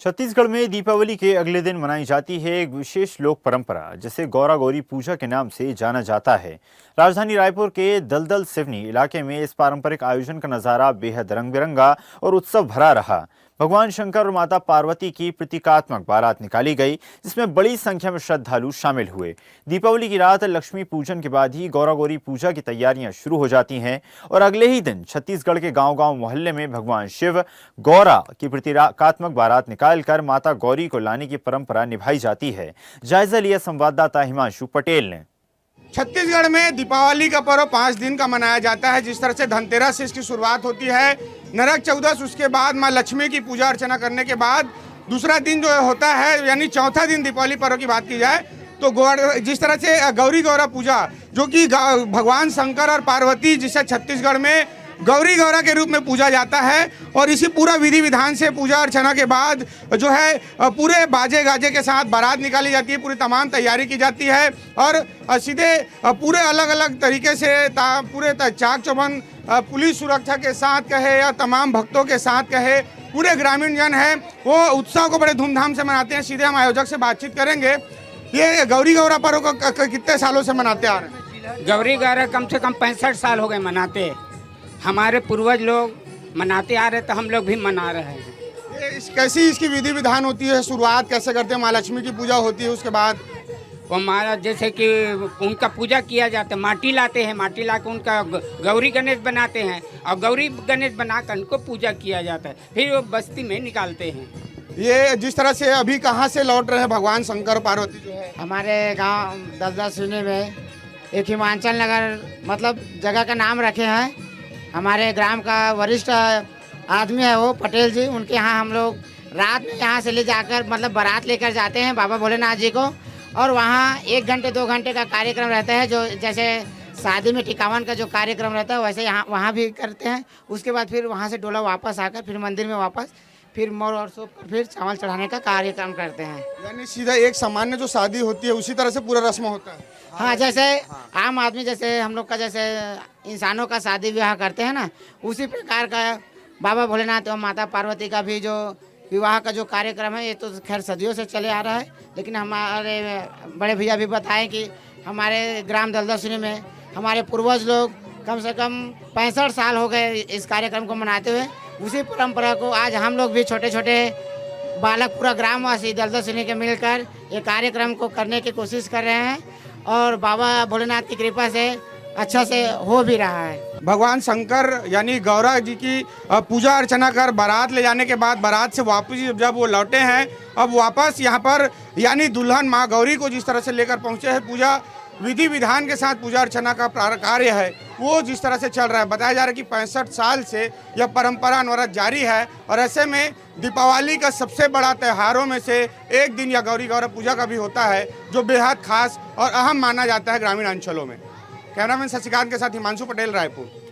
छत्तीसगढ़ में दीपावली के अगले दिन मनाई जाती है एक विशेष लोक परंपरा जिसे गौरा गौरी पूजा के नाम से जाना जाता है। राजधानी रायपुर के दलदल सिवनी इलाके में इस पारंपरिक आयोजन का नजारा बेहद रंग बिरंगा और उत्सव भरा रहा। भगवान शंकर और माता पार्वती की प्रतीकात्मक बारात निकाली गई, जिसमें बड़ी संख्या में श्रद्धालु शामिल हुए। दीपावली की रात लक्ष्मी पूजन के बाद ही गौरा गौरी पूजा की तैयारियां शुरू हो जाती हैं और अगले ही दिन छत्तीसगढ़ के गांव-गांव मोहल्ले में भगवान शिव गौरा की प्रतीकात्मक बारात निकालकर माता गौरी को लाने की परंपरा निभाई जाती है। जायजा लिया संवाददाता हिमांशु पटेल ने। छत्तीसगढ़ में दीपावली का पर्व 5 दिन का मनाया जाता है। जिस तरह से धनतेरस से इसकी शुरुआत होती है, नरक चौदस, उसके बाद माँ लक्ष्मी की पूजा अर्चना करने के बाद दूसरा दिन जो होता है, यानी चौथा दिन दीपावली पर्व की बात की जाए तो जिस तरह से गौरी गौरा पूजा, जो कि भगवान शंकर और पार्वती जिसे छत्तीसगढ़ में गौरी गौरा के रूप में पूजा जाता है, और इसी पूरा विधि विधान से पूजा अर्चना के बाद जो है पूरे बाजे गाजे के साथ बारात निकाली जाती है। पूरी तमाम तैयारी की जाती है और सीधे पूरे अलग अलग तरीके से पूरे चाक चौबंद पुलिस सुरक्षा के साथ कहे या तमाम भक्तों के साथ कहे, पूरे ग्रामीण जन है वो उत्सव को बड़े धूमधाम से मनाते हैं। सीधे हम आयोजक से बातचीत करेंगे। ये गौरी गौरा पर्व को कितने सालों से मनाते आ रहे हैं? गौरी गौरा कम से कम 65 साल हो गए मनाते। हमारे पूर्वज लोग मनाते आ रहे तो हम लोग भी मना रहे हैं। कैसी इसकी विधि विधान होती है? शुरुआत कैसे करते हैं? माँ लक्ष्मी की पूजा होती है, उसके बाद वो हमारा जैसे कि उनका पूजा किया जाता है, माटी लाते हैं, माटी ला के उनका गौरी गणेश बनाते हैं और गौरी गणेश बनाकर उनको पूजा किया जाता है, फिर वो बस्ती में निकालते हैं। ये जिस तरह से अभी कहाँ से लौट रहे हैं भगवान शंकर पार्वती जो है? हमारे गांव दलदल सिवनी में एक हिमाचल नगर मतलब जगह का नाम रखे हैं। हमारे ग्राम का वरिष्ठ आदमी है वो पटेल जी, उनके यहाँ हम लोग रात में यहाँ से ले जाकर मतलब बारात लेकर जाते हैं बाबा भोलेनाथ जी को, और वहाँ 1 घंटे 2 घंटे का कार्यक्रम रहता है। जो जैसे शादी में टिकावन का जो कार्यक्रम रहता है वैसे यहाँ वहाँ भी करते हैं। उसके बाद फिर वहाँ से डोला वापस आकर फिर मंदिर में वापस फिर मोर और सौंप कर फिर चावल चढ़ाने का कार्यक्रम करते हैं। यानी सीधा एक सामान्य जो शादी होती है उसी तरह से पूरा रस्म होता है। हाँ, जैसे आम आदमी जैसे हम लोग का जैसे इंसानों का शादी विवाह करते हैं ना, उसी प्रकार का बाबा भोलेनाथ और माता पार्वती का भी जो विवाह का जो कार्यक्रम है, ये तो खैर सदियों से चले आ रहा है। लेकिन हमारे बड़े भैया भी बताएं कि हमारे ग्राम दलदल सिवनी में हमारे पूर्वज लोग कम से कम 65 साल हो गए इस कार्यक्रम को मनाते हुए। उसी परंपरा को आज हम लोग भी छोटे छोटे बालक पूरा ग्रामवासी दलदल सिवनी के मिलकर ये कार्यक्रम को करने की कोशिश कर रहे हैं, और बाबा भोलेनाथ की कृपा से अच्छा से हो भी रहा है। भगवान शंकर यानी गौरा जी की पूजा अर्चना कर बारात ले जाने के बाद बारात से वापस जब वो लौटे हैं, अब वापस यहाँ पर यानी दुल्हन माँ गौरी को जिस तरह से लेकर पहुँचे हैं, पूजा विधि विधान के साथ पूजा अर्चना का कार्य है वो जिस तरह से चल रहा है। बताया जा रहा है कि 65 साल से यह परंपरा अनवरत जारी है, और ऐसे में दीपावली का सबसे बड़ा त्योहारों में से एक दिन या गौरी गौरा पूजा का भी होता है, जो बेहद खास और अहम माना जाता है ग्रामीण अंचलों में। कैमरामैन शशिकांत के साथ हिमांशु पटेल, रायपुर।